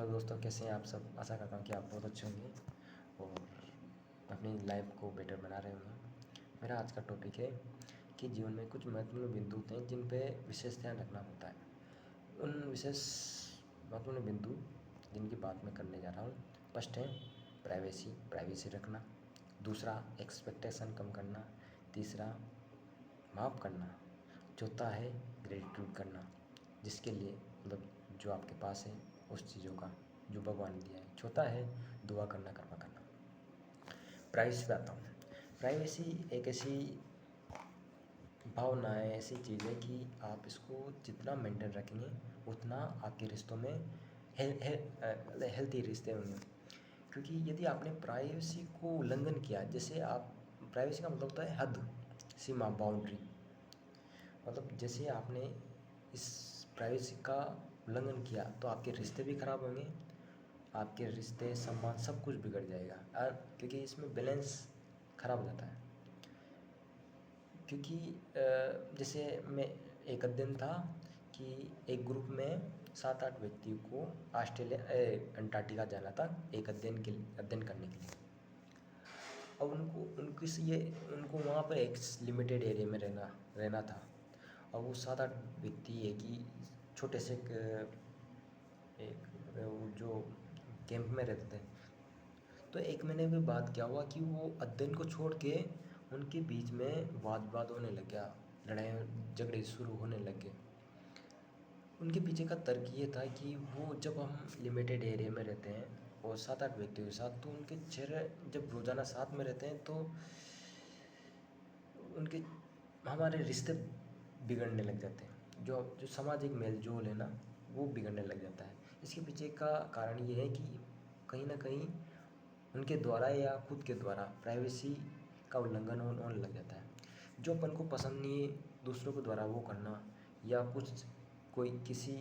Hello दोस्तों, कैसे हैं आप सब। आशा करता हूँ कि आप बहुत अच्छे होंगे और अपनी लाइफ को बेटर बना रहे होंगे। मेरा आज का टॉपिक है कि जीवन में कुछ महत्वपूर्ण बिंदु होते हैं जिन पे विशेष ध्यान रखना होता है। उन विशेष महत्वपूर्ण बिंदु जिनकी बात मैं करने जा रहा हूँ, फर्स्ट है प्राइवेसी रखना। दूसरा, एक्सपेक्टेशन कम करना। तीसरा, माफ़ करना। चौथा है ग्रेटिट्यूड करना, जिसके लिए मतलब जो आपके पास है उस चीज़ों का जो भगवान ने दिया है। चौथा है दुआ करना, कर्मा करना। प्राइवेसी पे आता हूँ। प्राइवेसी एक ऐसी भावना है, ऐसी चीज़ है कि आप इसको जितना मेंटेन रखेंगे उतना आपके रिश्तों में हेल्थी रिश्ते होंगे। क्योंकि यदि आपने प्राइवेसी को उल्लंघन किया, जैसे आप, प्राइवेसी का मतलब होता है हद, सीमा, बाउंड्री। मतलब जैसे आपने इस प्राइवेसी का उल्लंघन किया तो आपके रिश्ते भी खराब होंगे, आपके रिश्ते, सम्मान, सब कुछ बिगड़ जाएगा। क्योंकि इसमें बैलेंस खराब हो जाता है। क्योंकि जैसे मैं, एक अध्ययन था कि एक ग्रुप में 7-8 व्यक्ति को अंटार्कटिका जाना था एक अध्ययन करने के लिए। अब उनको वहाँ पर एक लिमिटेड एरिया में रहना था। और वो 7-8 व्यक्ति एक ही छोटे से एक वो जो कैंप में रहते थे। तो एक महीने के बाद क्या हुआ कि वो अध्ययन को छोड़ के उनके बीच में वाद विवाद होने लग गया, लड़ाई झगड़े शुरू होने लग गए। उनके पीछे का तर्क ये था कि वो, जब हम लिमिटेड एरिया में रहते हैं और 7-8 व्यक्तियों के साथ, तो उनके चेहरे जब रोज़ाना साथ में रहते हैं तो उनके हमारे रिश्ते बिगड़ने लग जाते हैं। जो जो सामाजिक मेल जोल है ना, वो बिगड़ने लग जाता है। इसके पीछे का कारण ये है कि कहीं ना कहीं उनके द्वारा या खुद के द्वारा प्राइवेसी का उल्लंघन होने लग जाता है। जो अपन को पसंद नहीं है दूसरों के द्वारा वो करना, या कुछ कोई किसी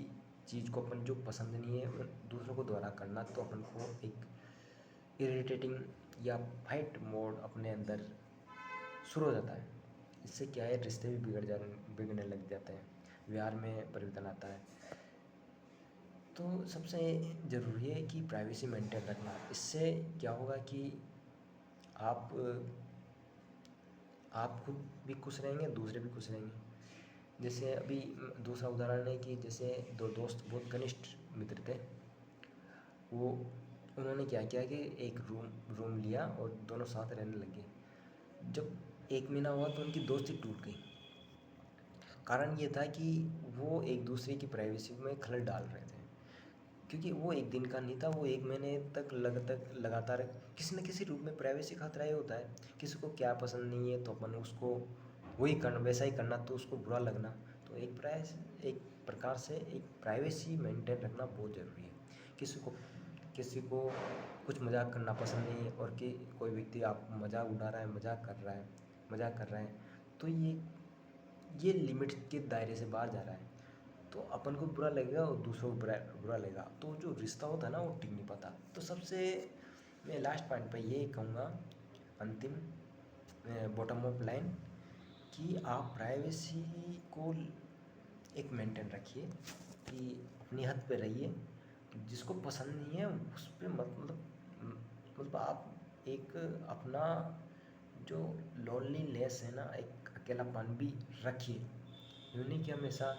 चीज़ को अपन जो पसंद नहीं है वो दूसरों को द्वारा करना, तो अपन को एक इरिटेटिंग या फाइट मोड अपने अंदर शुरू हो जाता है। इससे क्या है, रिश्ते भी बिगड़ने लग जाते हैं, व्यवहार में परिवर्तन आता है। तो सबसे ज़रूरी है कि प्राइवेसी मेंटेन रखना। इससे क्या होगा कि आप आप खुद भी खुश रहेंगे, दूसरे भी खुश रहेंगे। जैसे अभी दूसरा उदाहरण है कि जैसे दो दोस्त बहुत घनिष्ठ मित्र थे। वो उन्होंने क्या किया कि एक रूम लिया और दोनों साथ रहने लगे। जब 1 महीना हुआ तो उनकी दोस्ती टूट गई। कारण ये था कि वो एक दूसरे की प्राइवेसी में खलल डाल रहे थे। क्योंकि वो एक दिन का नहीं था, वो 1 महीने तक लगातार किसी न किसी रूप में प्राइवेसी का खतरा ही होता है। किसी को क्या पसंद नहीं है तो अपन उसको वही करना, वैसा ही करना, तो उसको बुरा लगना। तो एक प्रकार से एक प्राइवेसी मेंटेन रखना बहुत ज़रूरी है। किसी को कुछ मजाक करना पसंद नहीं है और कि कोई व्यक्ति आप मजाक उड़ा रहा है, मजाक कर रहा है, तो ये लिमिट के दायरे से बाहर जा रहा है, तो अपन को बुरा लगेगा और दूसरों को बुरा लगेगा। तो जो रिश्ता होता है ना, वो टिक नहीं पाता। तो सबसे मैं लास्ट पॉइंट पे ये कहूँगा, अंतिम बॉटम ऑफ लाइन, कि आप प्राइवेसी को एक मेंटेन रखिए, कि अपनी हद पे रहिए। जिसको पसंद नहीं है उस पर मतलब आप एक अपना जो लोनलीनेस है ना, एक अकेलापन भी रखिए। यूँ नहीं कि हमेशा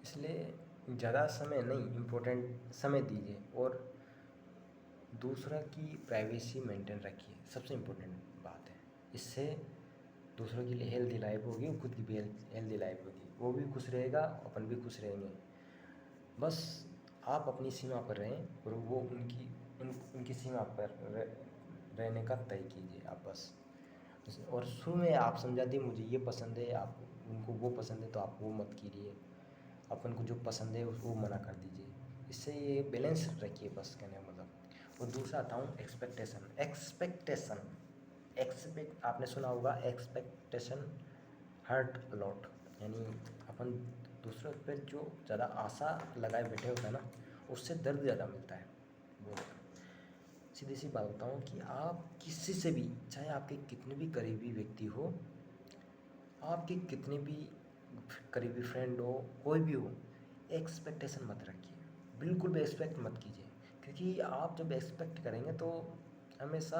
इसलिए ज़्यादा समय नहीं, इम्पोर्टेंट समय दीजिए और दूसरा की प्राइवेसी मेंटेन रखिए, सबसे इम्पोर्टेंट बात है। इससे दूसरों के लिए हेल्दी लाइफ होगी, खुद की भी हेल्दी लाइफ होगी, वो भी खुश रहेगा, अपन भी खुश रहेंगे। बस आप अपनी सीमा पर रहें और वो उनकी सीमा पर रहने का तय कीजिए आप बस। और शुरू में आप समझा दिए मुझे ये पसंद है, आप उनको वो पसंद है, तो आप वो मत कीजिए। अपन को जो पसंद है वो मना कर दीजिए। इससे ये बैलेंस रखिए, बस कहने का मतलब। और दूसरा आता हूँ एक्सपेक्ट आपने सुना होगा, एक्सपेक्टेशन हर्ट अलॉट। यानी अपन दूसरों पर जो ज़्यादा आशा लगाए बैठे होता है ना, उससे दर्द ज़्यादा मिलता है। वो सीधी सी बात बताऊँ कि आप किसी से भी, चाहे आपके कितने भी करीबी व्यक्ति हो, आपके कितने भी करीबी फ्रेंड हो, कोई भी हो, एक्सपेक्टेशन मत रखिए, बिल्कुल भी एक्सपेक्ट मत कीजिए, क्योंकि आप जब एक्सपेक्ट करेंगे तो हमेशा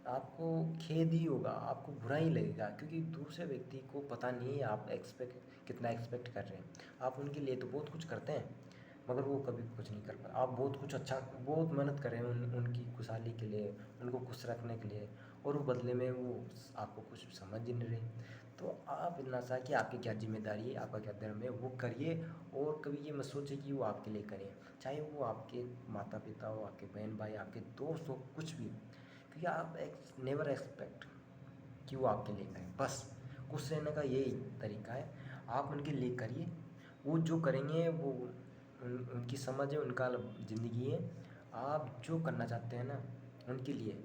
आपको खेद ही होगा, आपको बुरा ही लगेगा, क्योंकि दूसरे व्यक्ति को पता नहीं है आप कितना एक्सपेक्ट कर रहे हैं। आप उनके लिए तो बहुत कुछ करते हैं, मगर वो कभी कुछ नहीं कर पाए। आप बहुत कुछ अच्छा, बहुत मेहनत कर रहे हैं उनकी खुशहाली के लिए, उनको खुश रखने के लिए, और वो बदले में वो आपको कुछ समझ ही नहीं रहे। तो आप इतना सा कि आपकी क्या जिम्मेदारी है, आपका क्या धर्म है, वो करिए, और कभी ये मत सोचिए कि वो आपके लिए करें, चाहे वो आपके माता पिता हो, आपके बहन भाई, आपके दोस्त हो, कुछ भी, क्योंकि आप नेवर एक्सपेक्ट कि वो आपके लिए करें। बस खुश रहने का यही तरीका है, आप उनके लिए करिए, वो जो करेंगे वो उनकी समझ है, उनका ज़िंदगी है। आप जो करना चाहते हैं ना उनके लिए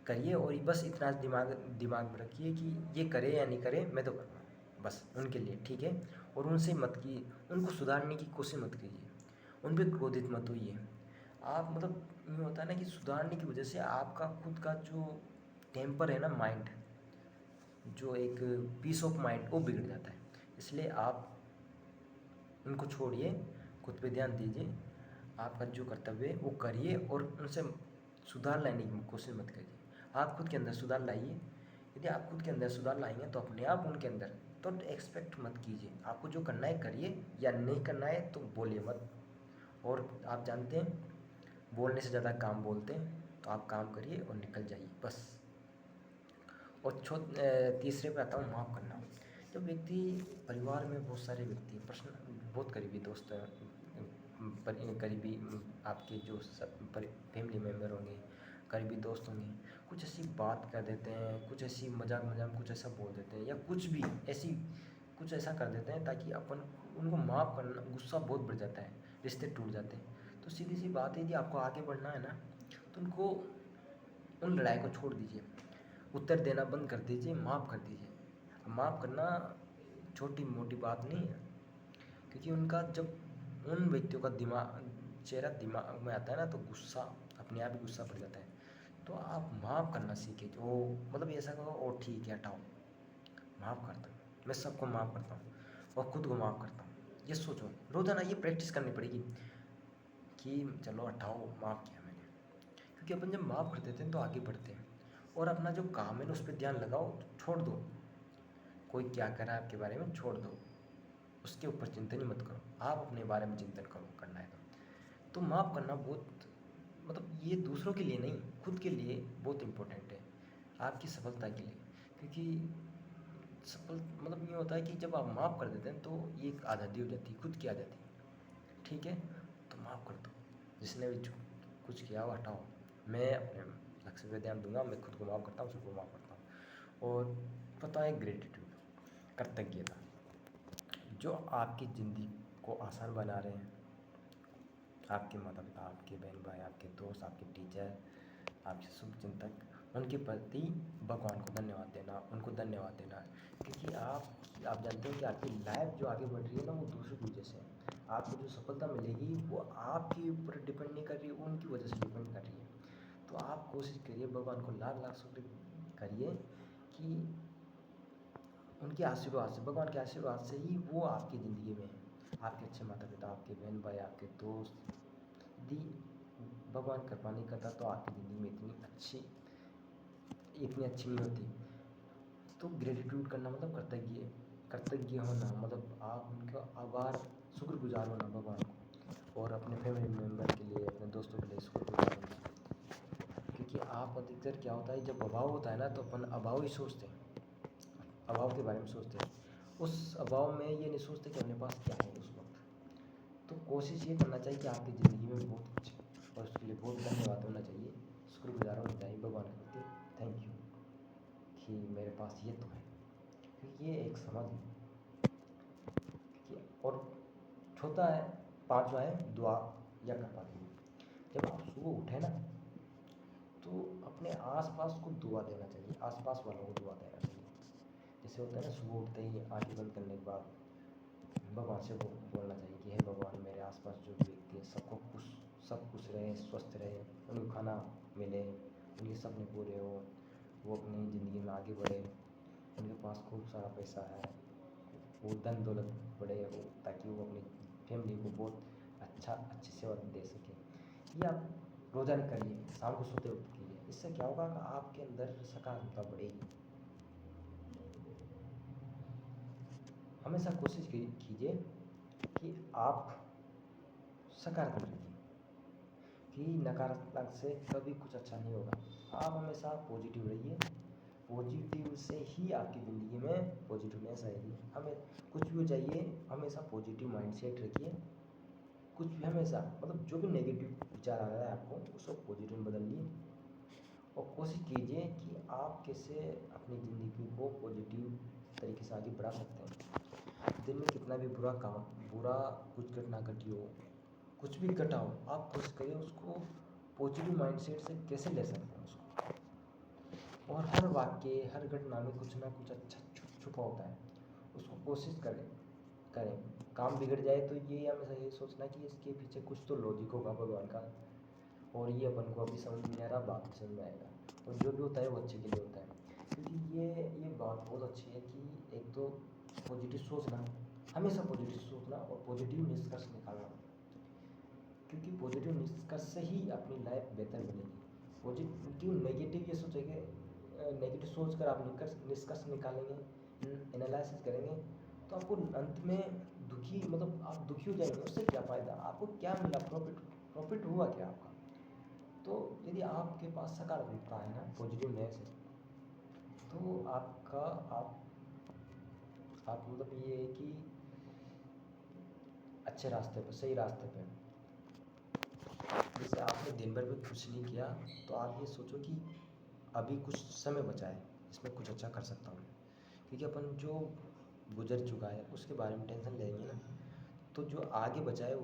करिए, और बस इतना दिमाग में रखिए कि ये करे या नहीं करे, मैं तो करूँगा, बस उनके लिए, ठीक है। और उनसे मत की उनको सुधारने की कोशिश मत कीजिए, उन पर क्रोधित मत होइए। आप मतलब यूँ होता है ना कि सुधारने की वजह से आपका खुद का जो टेम्पर है ना, माइंड, जो एक पीस ऑफ माइंड, वो बिगड़ जाता है। इसलिए आप उनको छोड़िए, खुद पे ध्यान दीजिए, आपका जो कर्तव्य है वो करिए, और उनसे सुधार लाने की कोशिश मत करिए। आप खुद के अंदर सुधार लाइए। यदि आप खुद के अंदर सुधार लाएंगे तो अपने आप उनके अंदर, तो एक्सपेक्ट मत कीजिए, आपको जो करना है करिए, या नहीं करना है तो बोलिए मत। और आप जानते हैं, बोलने से ज़्यादा काम बोलते हैं, तो आप काम करिए और निकल जाइए, बस। और तीसरे पे आता हूँ, माफ़ करना। जब व्यक्ति, परिवार में बहुत सारे व्यक्ति पर्सनल, बहुत करीबी दोस्त हैं, करीबी आपके जो सब फैमिली मेम्बर होंगे, करीबी दोस्त होंगे, कुछ ऐसी बात कर देते हैं, कुछ ऐसी मजाक में कुछ ऐसा बोल देते हैं, या कुछ भी ऐसी कुछ ऐसा कर देते हैं ताकि अपन उनको माफ़ करना, गुस्सा बहुत बढ़ जाता है, रिश्ते टूट जाते हैं। तो सीधी सी बात है, यदि आपको आगे बढ़ना है ना, तो उनको, उन लड़ाई को छोड़ दीजिए, उत्तर देना बंद कर दीजिए, माफ़ कर दीजिए। माफ़ करना छोटी मोटी बात नहीं है, क्योंकि उनका जब उन व्यक्तियों का चेहरा दिमाग में आता है ना, तो गुस्सा, अपने आप ही गुस्सा पड़ जाता है। तो आप माफ़ करना सीखिए, जो मतलब ऐसा कहो, ओ ठीक है हटाओ, माफ़ करता हूँ, मैं सबको माफ़ करता हूँ, और खुद को माफ़ करता हूँ। ये सोचो, रोज़ाना ये प्रैक्टिस करनी पड़ेगी कि चलो हटाओ, माफ़ किया मैंने। क्योंकि अपन जब माफ़ कर देते हैं तो आगे बढ़ते हैं, और अपना जो काम है ना उस पर ध्यान लगाओ, छोड़ दो, कोई क्या कर रहा है आपके बारे में छोड़ दो, उसके ऊपर चिंतन ही मत करो, आप अपने बारे में चिंतन करो, करना है तो माफ़ करना बहुत, मतलब ये दूसरों के लिए नहीं, खुद के लिए बहुत इम्पोर्टेंट है, आपकी सफलता के लिए। क्योंकि सफल मतलब ये होता है कि जब आप माफ़ कर देते हैं तो ये एक आज़ादी हो जाती है, खुद की आज़ादी, ठीक है। तो माफ़ कर दो, जिसने भी जो कुछ किया वो हटाओ, मैं अपने लक्ष्य पे ध्यान दूंगा, मैं खुद को माफ़ करता हूँ, सबको माफ़ करता हूँ। और पता है, ग्रेटिट्यूड, कृतज्ञता, जो आपकी ज़िंदगी को आसान बना रहे हैं, आपके माता पिता, आपके बहन भाई, आपके दोस्त, आपके टीचर, आपके शुभचिंतक, उनके प्रति भगवान को धन्यवाद देना, उनको धन्यवाद देना। क्योंकि आप जानते हो कि आपकी लाइफ जो आगे बढ़ रही है ना, वो दूसरों की वजह से है। आपको जो सफलता मिलेगी वो आपके ऊपर डिपेंड नहीं कर रही है, वो उनकी वजह से डिपेंड कर रही है। तो आप कोशिश करिए, भगवान को लाख लाख शुक्र करिए कि उनके आशीर्वाद से, भगवान के आशीर्वाद से ही वो आपकी ज़िंदगी में है। आपके अच्छे माता पिता, आपके बहन भाई, आपके दोस्त, यदि भगवान कृपा नहीं करता तो आपकी ज़िंदगी में इतनी अच्छी नहीं होती। तो ग्रेटिट्यूड करना मतलब कृतज्ञ होना, मतलब आप उनका आभार, शुक्रगुजार होना भगवान को, और अपने फैमिली मेम्बर के लिए, अपने दोस्तों के लिए शुक्रगुजार होना। क्योंकि आप अधिकतर क्या होता है, जब अभाव होता है ना तो अपन अभाव ही सोचते हैं, अभाव के बारे में सोचते हैं, उस अभाव में ये नहीं सोचते कि अपने पास क्या है उस वक्त। तो कोशिश ये करना चाहिए कि आपकी ज़िंदगी में बहुत कुछ है, और उसके लिए बहुत धन्यवाद होना चाहिए, शुक्रगुजार होना चाहिए भगवान के प्रति, थैंक यू कि मेरे पास ये तो है। क्योंकि ये एक समझ है कि, और छोटा है, पांचवा है दुआ या कृपा के लिए। जब आप सुबह उठे ना, तो अपने आसपास को दुआ देना चाहिए, आसपास वालों को दुआ देना चाहिए। जैसे होता है ना, सुबह उठते ही आंखें बंद करने के बाद भगवान से बोलना चाहिए कि हे भगवान, मेरे आसपास जो भी व्यक्ति है सब खुश रहे, स्वस्थ रहे, उनको खाना मिले, उनके सपने पूरे हो, वो अपनी ज़िंदगी में आगे बढ़े, उनके पास खूब सारा पैसा है, वो धन दौलत बढ़े वो, ताकि वो अपनी फैमिली को बहुत अच्छी सेवा दे सके। ये आप रोज़ाना करिए, शाम को सोते वक्त कीजिए। इससे क्या होगा कि आपके अंदर सकारात्मकता बढ़ेगी। हमेशा कोशिश कीजिए कि आप सकारात्मक रहिए, कि नकारात्मक से कभी कुछ अच्छा नहीं होगा। आप हमेशा पॉजिटिव रहिए, पॉजिटिव से ही आपकी ज़िंदगी में पॉजिटिवनेस आएगी। हमें कुछ भी चाहिए, हमेशा पॉजिटिव माइंडसेट रखिए। कुछ भी हमेशा मतलब जो भी नेगेटिव विचार आ रहा है आपको, उसको पॉजिटिव में बदलिए और कोशिश कीजिए कि आप कैसे अपनी ज़िंदगी को पॉजिटिव तरीके से आगे बढ़ा सकते हैं। दिन में कितना भी बुरा कुछ घटना घटी हो, कुछ भी घटा हो, आप कोशिश करिए उसको पॉजिटिव माइंडसेट से कैसे ले सकते हैं उसको। और हर वाक्य, हर घटना में कुछ ना कुछ अच्छा छुपा होता है, उसको कोशिश करें। काम बिगड़ जाए तो ये हमेशा ये सोचना कि इसके पीछे कुछ तो लॉजिक होगा भगवान का, और ये अपन को अभी समझ नहीं आ रहा, बाद में समझ में आएगा। और जो भी होता है वो अच्छे के लिए होता है। क्योंकि ये बात बहुत अच्छी है कि एक तो पॉजिटिव सोचना, हमेशा पॉजिटिव सोचना और पॉजिटिव निष्कर्ष निकालना, क्योंकि पॉजिटिव निष्कर्ष से ही अपनी लाइफ बेहतर बनेगी। पॉजिटिव नेगेटिव ये सोचेंगे, नेगेटिव सोच कर आप निष्कर्ष निकालेंगे, एनालिसिस करेंगे, तो आपको अंत में दुखी, मतलब आप दुखी हो जाएंगे। उससे क्या फ़ायदा, आपको क्या मिला, प्रॉफिट हुआ क्या आपका? तो यदि आपके पास सकारात्मकता है ना, पॉजिटिवनेस है, तो आपका आप मतलब ये है कि अच्छे रास्ते पर, सही रास्ते पे। जैसे आपने दिन भर में कुछ नहीं किया, तो आप ये सोचो कि अभी कुछ समय बचा है, इसमें कुछ अच्छा कर सकता हूँ। क्योंकि अपन जो गुजर चुका है उसके बारे में टेंशन लेंगे ना, तो जो आगे बचा है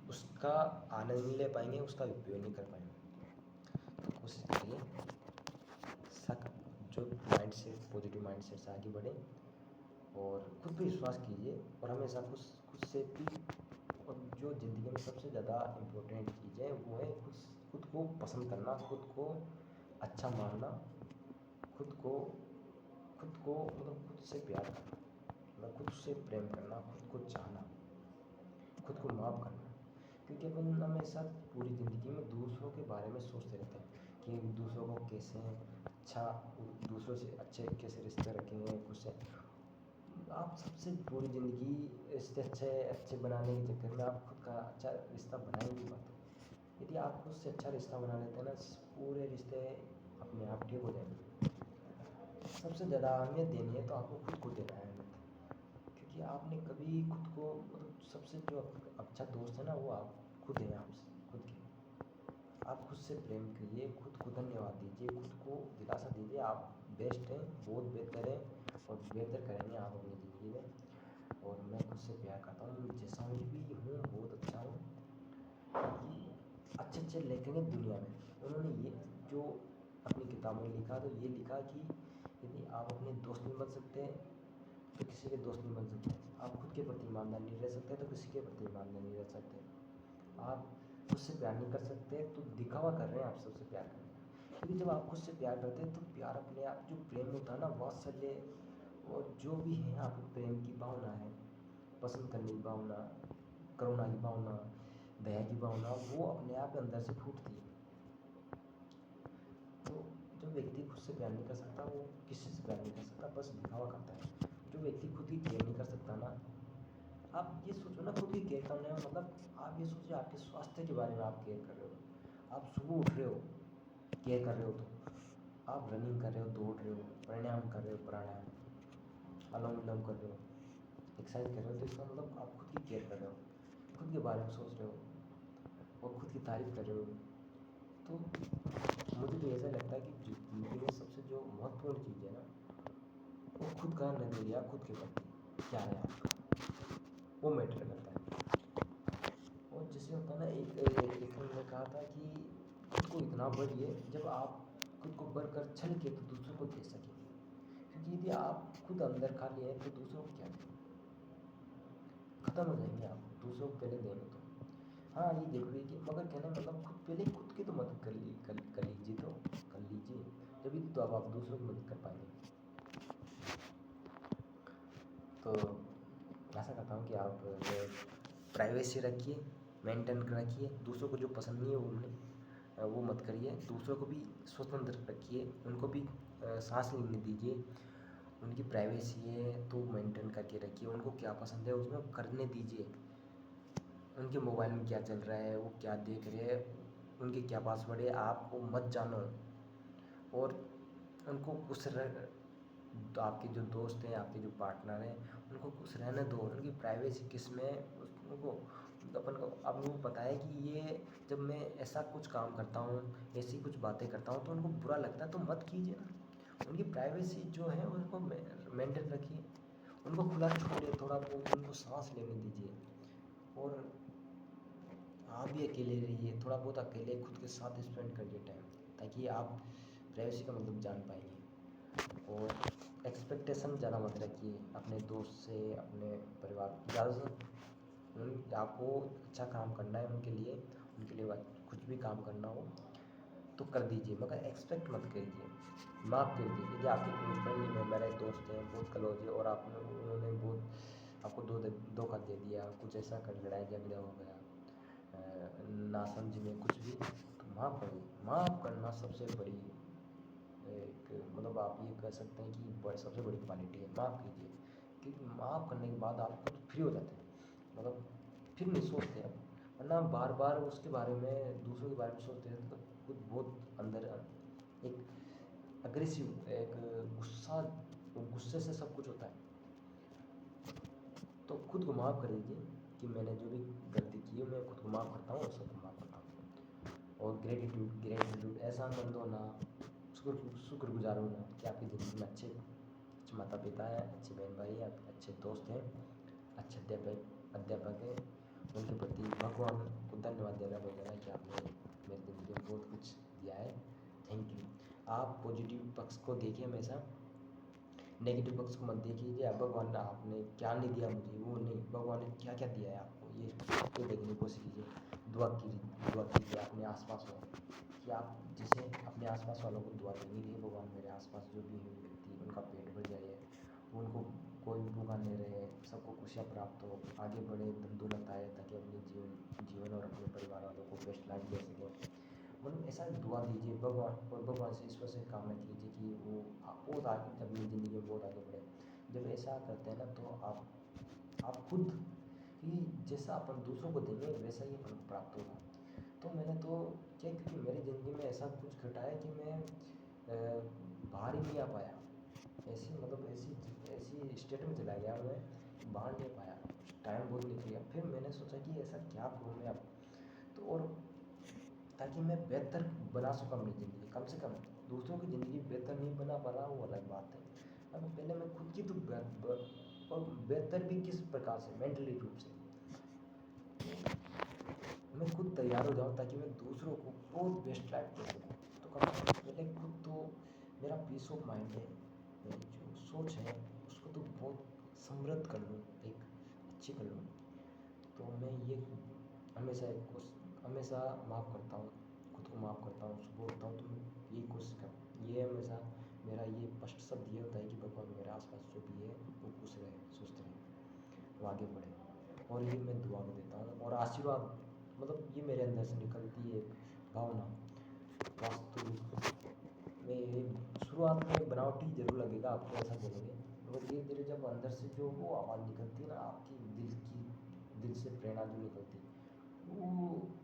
उसका आनंद नहीं ले पाएंगे, उसका उपयोग नहीं कर पाएंगे। तो कोशिश करिए जो माइंड से, पॉजिटिव माइंड सेट से आगे बढ़े और खुद पे विश्वास कीजिए। और हमेशा खुद से भी, और जो ज़िंदगी में सबसे ज़्यादा इम्पोर्टेंट चीज़ है वो है खुद को पसंद करना, खुद को अच्छा मानना, खुद को मतलब खुद से प्यार करना, मतलब खुद से प्रेम करना, खुद को चाहना, खुद को माफ़ करना। क्योंकि अपन हमेशा पूरी ज़िंदगी में दूसरों के बारे में सोचते रहते हैं कि दूसरों को कैसे अच्छा, दूसरों से अच्छे कैसे रिश्ते रखेंगे, खुद से आप सबसे पूरी ज़िंदगी रिश्ते अच्छे बनाने के चक्कर में आप खुद का अच्छा रिश्ता बना ही नहीं पाते। यदि आप खुद से अच्छा रिश्ता बना लेते हैं ना, पूरे रिश्ते अपने आप ठीक हो जाएंगे। सबसे ज़्यादा अहमियत देनी है तो आपको खुद को देना है अहमियत, क्योंकि आपने कभी खुद को, मतलब सबसे जो अच्छा दोस्त है ना, वो आप खुद हैं। आपसे खुद के, आप खुद से प्रेम कीजिए, खुद को धन्यवाद दीजिए, खुद को दिलासा दीजिए आप बेस्ट हैं, बहुत बेहतर हैं और बेहतर करेंगे आप अपनी ज़िंदगी में। और मैं खुद से प्यार करता हूँ, जैसा भी हूँ बहुत अच्छा हूँ। अच्छे लेखक हैं दुनिया में, उन्होंने ये जो अपनी किताबों में लिखा, तो ये लिखा कि यदि आप अपने दोस्त नहीं बन सकते तो किसी के दोस्त नहीं बन सकते। आप खुद के प्रति ईमानदार नहीं रह सकते तो किसी के प्रति ईमानदार नहीं रह सकते। आप खुद से प्यार नहीं कर सकते तो दिखावा कर रहे हैं आप सबसे प्यार करने का। क्योंकि जब आप खुद से प्यार करते हैं तो प्यार अपने आप, जो प्रेम होता है ना, वात्सल्य और जो भी है आपको प्रेम की भावना है, पसंद करने की भावना, करुणा की भावना, दया की भावना, वो अपने आप अंदर से फूटती है। तो जो व्यक्ति खुद से प्यार नहीं कर सकता वो किसी से प्यार नहीं कर सकता, बस दिखावा करता है। जो व्यक्ति खुद की केयर नहीं कर सकता ना, आप ये सोचो ना, खुद की केयर करने में मतलब आप ये सोचिए आपके स्वास्थ्य के बारे में आप केयर कर रहे हो। आप सुबह उठ रहे हो, केयर कर रहे हो, तो आप रनिंग कर रहे हो, दौड़ रहे हो, प्राणायाम, अनुलोम विलोम कर रहे हो, एक्सरसाइज कर रहे हो, तो इसका मतलब आप खुद की केयर कर रहे हो, खुद के बारे में सोच रहे हो और खुद की तारीफ कर रहे हो। तो मुझे तो ऐसा लगता है कि ज़िंदगी में सबसे जो महत्वपूर्ण चीज़ है ना, वो खुद का नज़रिया, खुद के प्रति क्या है आपका, वो मैटर करता है। और जैसे होता है ना, एक लेखक ने कहा था कि खुद को इतना बढ़िए जब आप खुद को बढ़कर छल के तो दूसरों को दे सकें। क्योंकि यदि आप खुद अंदर खाली हैं तो दूसरों को क्या दें, ख़त्म हो जाएंगे आप दूसरों को पहले देंगे तो। हाँ, ये ज़रूरी है कि मगर कहने मतलब खुद की तो मदद कर लीजिए, तो कर लीजिए, तभी तो आप दूसरों की मदद कर पाएंगे। तो आशा करता हूँ कि आप प्राइवेसी रखिए, मेंटेन रखिए, दूसरों को जो पसंद नहीं है वो मत करिए, दूसरों को भी स्वतंत्र रखिए, उनको भी सांस लेने दीजिए, उनकी प्राइवेसी है तो मेंटेन करके रखिए, उनको क्या पसंद है उसमें करने दीजिए, उनके मोबाइल में क्या चल रहा है, वो क्या देख रहे हैं, उनके क्या पासवर्ड है आप वो मत जानो, और उनको खुश रह, तो आपके जो दोस्त हैं, आपके जो पार्टनर हैं, उनको खुश रहने दो, उनकी प्राइवेसी किस में उनको अपन को आपको पता है कि ये जब मैं ऐसा कुछ काम करता हूँ, ऐसी कुछ बातें करता हूँ तो उनको बुरा लगता है, तो मत कीजिए ना, उनकी प्राइवेसी जो है उनको मेंटेन रखिए, उनको खुला छोड़िए, थोड़ा बहुत उनको सांस लेने दीजिए, और आप भी अकेले रहिए, थोड़ा बहुत अकेले खुद के साथ स्पेंड करिए टाइम, ताकि आप प्राइवेसी का मतलब जान पाएंगे। और एक्सपेक्टेशन ज़्यादा मत रखिए अपने दोस्त से, अपने परिवार ज़्यादा से आपको अच्छा काम करना है उनके लिए कुछ भी काम करना हो तो कर दीजिए, मगर एक्सपेक्ट मत करिए, माफ़ कर दीजिए। यदि आपके कोई फैमिली मेम्बर है, दोस्त हैं, बहुत क्लोज है और उन्होंने बहुत आपको धोखा दे दिया, कुछ ऐसा कर लड़ाई झगड़ा हो गया, नासमझ में कुछ भी, तो माफ़ करिए। माफ़ करना सबसे बड़ी एक मतलब आप ये कह सकते हैं कि सबसे बड़ी क्वालिटी है, माफ़ कीजिए, क्योंकि माफ़ करने के बाद आप खुद फ्री हो जाते हैं, मतलब फिर नहीं सोचते आप, वरना बार बार उसके बारे में दूसरों के बारे में सोचते हैं तो खुद बहुत अंदर एक अग्रेसिव, एक गुस्से से सब कुछ होता है। तो खुद को माफ़ कर दीजिए कि मैंने जो भी गलती की है मैं खुद को माफ़ करता हूँ और सबको माफ़ करता हूँ। और ग्रेटिट्यूड एहसान मंद होना, शुक्रगुजार होना कि आपकी ज़िंदगी में अच्छे माता पिता हैं, अच्छे बहन भाई हैं, अच्छे दोस्त हैं, अच्छे अध्यापक हैं, उनके प्रति भगवान को धन्यवाद देना वगैरह कि आपने मेरी ज़िंदगी में बहुत कुछ दिया है, थैंक यू। आप पॉजिटिव पक्ष को देखिए हमेशा, नेगेटिव पक्ष को मत देखिए आप भगवान ने आपने क्या नहीं दिया मुझे, वो नहीं, भगवान ने क्या क्या दिया है आपको ये देखने की कोशिश कीजिए। दुआ कीजिए अपने आसपास वालों कि आप जैसे अपने आसपास वालों को दुआ देंगे कि भगवान मेरे आसपास जो भी है व्यक्ति उनका पेट भर जाए, उनको कोई भूखा नहीं रहे, सबको खुशियाँ प्राप्त हो, आगे बढ़े, धन दौलत आए, ताकि अपने जीवन और अपने परिवार वालों को बेस्ट लाइफ दे सकें। मतलब ऐसा दुआ दीजिए भगवान, और भगवान से ईश्वर से कामना कीजिए कि वो बहुत आगे अपनी ज़िंदगी में बहुत आगे बढ़े। जब ऐसा करते हैं ना तो आप खुद ही जैसा अपन दूसरों को देंगे वैसा ही अपन को प्राप्त होगा। तो मैंने तो क्या, क्योंकि मेरी ज़िंदगी में ऐसा कुछ घटा है कि मैं बाहर ही नहीं आ पाया, ऐसी स्टेट में चला गया मैं, बाहर नहीं पाया, टाइम बहुत निकल गया। फिर मैंने सोचा कि ऐसा क्या करूँ मैं अब, तो और ताकि मैं बेहतर बना सकूँ अपनी ज़िंदगी, कम से कम दूसरों की ज़िंदगी बेहतर नहीं बना पा रहा वो अलग बात है, अब पहले मैं खुद की तो और बेहतर भी किस प्रकार से, मेंटली रूप से मैं खुद तैयार हो जाऊँ ताकि मैं दूसरों को बहुत बेस्ट लाइफ दे सकूँ। तो कम से कम पहले खुद तो मेरा पीस ऑफ माइंड है, मेरी जो सोच है उसको तो बहुत समृद्ध कर लूँ, एक अच्छी कर लूँ। तो मैं ये हमेशा माफ़ करता हूँ, खुद को माफ़ करता हूँ, सुबह उठता हूँ तो मैं यही कोशिश करता हूँ, ये हमेशा मेरा ये स्पष्ट शब्द ये होता है कि भगवान मेरे आसपास जो भी है वो खुश रहे, स्वस्थ रहे, वो आगे बढ़े, और ये मैं दुआ को देता हूँ। और आशीर्वाद मतलब ये मेरे अंदर से निकलती है एक भावना, वास्तविक में ये शुरुआत में बनावटी जरूर लगेगा आपको, ऐसा बोलेंगे, मगर धीरे धीरे जब अंदर से जो वो आवाज़ निकलती है ना आपकी दिल से प्रेरणा जो निकलती है,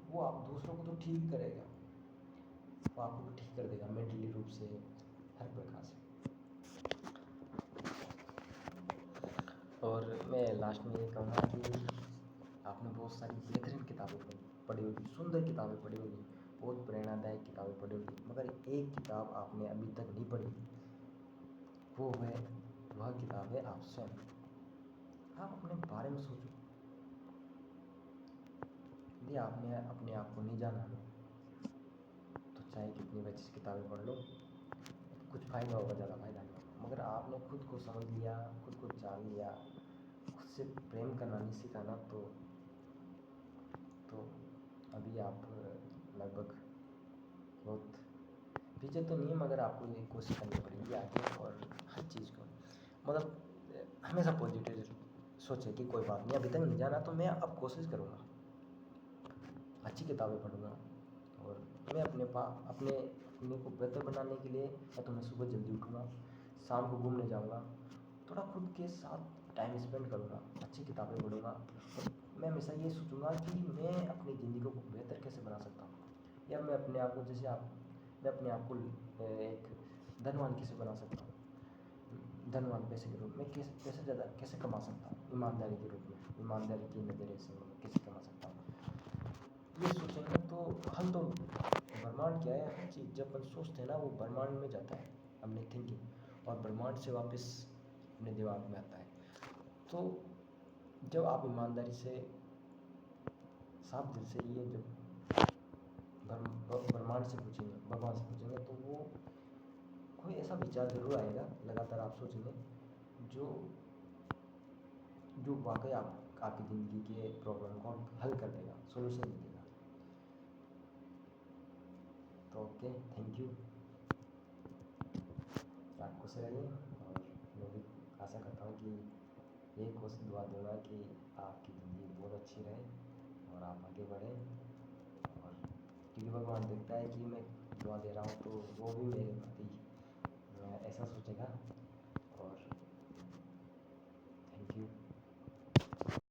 वो आप दूसरों को तो ठीक ही करेगा, वो आपको भी ठीक कर देगा मेंटली रूप से, हर प्रकार से। और मैं लास्ट में ये कहूँगा कि आपने बहुत सारी बेहतरीन किताबें पढ़ी होगी, सुंदर किताबें पढ़ी होगी, बहुत प्रेरणादायक किताबें पढ़ी होगी, मगर एक किताब आपने अभी तक नहीं पढ़ी, वह किताब है आप स्वयं। आप अपने बारे में सोचो, यदि आपने अपने आप को नहीं जाना ना तो चाहे कितनी भी अच्छी किताबें पढ़ लो कुछ फ़ायदा होगा, ज़्यादा फ़ायदा नहीं होगा। मगर आपने खुद को समझ लिया, खुद को जान लिया, खुद से प्रेम करना नहीं सीखा ना तो अभी आप लगभग बहुत पीछे तो नहीं है, मगर आपको ये कोशिश करनी पड़ेगी आगे, और हर चीज़ को मतलब हमेशा पॉजिटिव सोचे कि कोई बात नहीं, अभी तक नहीं जाना तो मैं अब कोशिश करूँगा, अच्छी किताबें पढ़ूँगा, और मैं अपने को बेहतर बनाने के लिए या तो मैं सुबह जल्दी उठूँगा, शाम को घूमने जाऊँगा, थोड़ा खुद के साथ टाइम स्पेंड करूँगा, अच्छी किताबें पढ़ूँगा, और मैं हमेशा ये सोचूँगा कि मैं अपनी ज़िंदगी को बेहतर कैसे बना सकता हूँ, या मैं अपने आप को मैं अपने आप को एक धनवान कैसे बना सकता हूँ, धनवान पैसे के रूप में कैसे ज़्यादा कैसे कमा सकता हूँ, ईमानदारी के रूप में, ईमानदारी के नज़रिए से मैं कैसे कमा सकता हूँ। ये सोचेंगे तो हम तो ब्रह्मांड क्या है, हर चीज़ जब अपन सोचते हैं ना वो ब्रह्मांड में जाता है अपनी थिंकिंग, और ब्रह्मांड से वापस अपने दिमाग में आता है। तो जब आप ईमानदारी से साफ दिल से ये जब ब्रह्मांड से पूछेंगे, भगवान से पूछेंगे, तो वो कोई ऐसा विचार ज़रूर आएगा, लगातार आप सोचेंगे जो जो वाकई आपकी ज़िंदगी के प्रॉब्लम को हल कर देगा, सोल्यूशन दे देगा। तो ओके, थैंक यू, आप खुश रहिए, और मैं भी आशा करता हूँ कि ये कोशिश दुआ दूँगा कि आपकी ज़िंदगी बहुत अच्छी रहे और आप आगे बढ़ें, और क्योंकि भगवान देखता है कि मैं दुआ दे रहा हूँ तो वो भी मेरे प्रति ऐसा सोचेगा